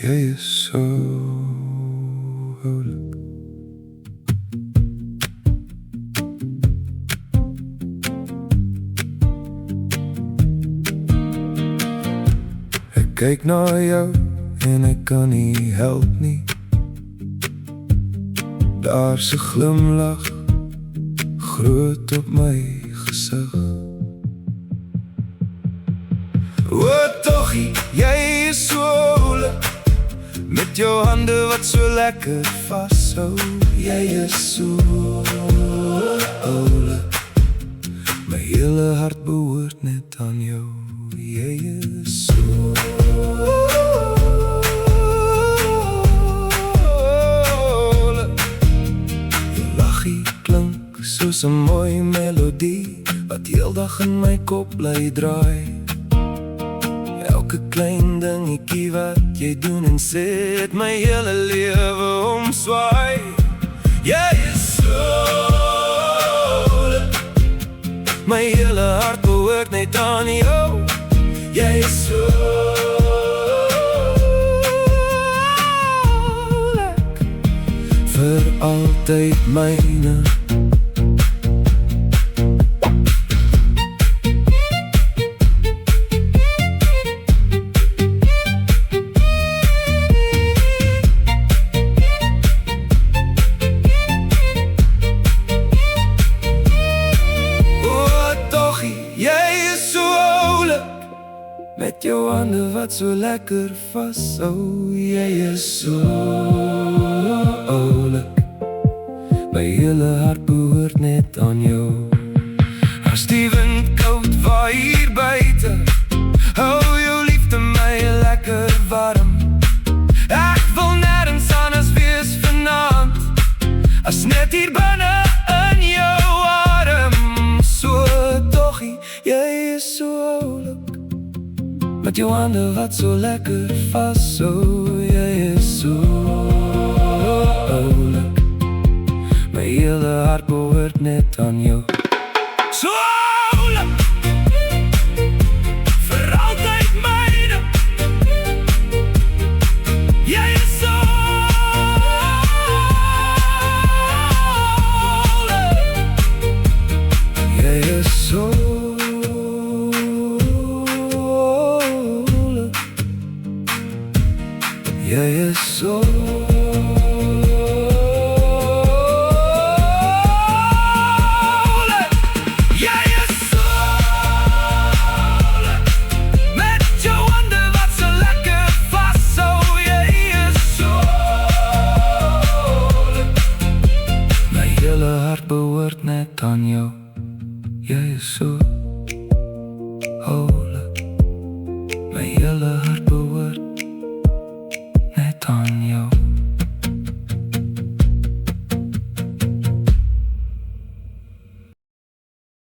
Jy is so oulik. Ek kyk na jou en ek kan nie help nie. Daar's 'n glimlag groot op my gesig. O toggie, jy is so oulik, met jou hande wat so lekker vashou. Jy is so oulik, my hele hart behoort net aan jou. Jy is so oulik. Jou lachie klink soos 'n mooi melodie wat heeldag in my kop bly draai. Elke klein dingetjie wat jy doen en sê, het my hele lewe omswaai. Jy is so oulik, my hele hart behoort net aan jou. Jy is so oulik, vir altyd myne. Met jou hande wat so lekker vashou. Jy is so oulik, my hele hart behoort net aan jou. As die wind koud waai hier buite, hou jou liefde my lekker warm. Ek wil nêrens anders wees vanaand as net hier binne in jou arm. So toggie, jy is so oulik, met jou hande wat so lekker vashou. Jy is so oulik, my hele hart behoort net aan jou. So oulik, vir altyd myne. Jy is so oulik, jy is so jy is so oulik, jy is so oulik, met jou hande wat so lekker vashou. Jy is so oulik, my hele hart behoort net aan jou. Jy is so oulik, my hele hart behoort net aan jou.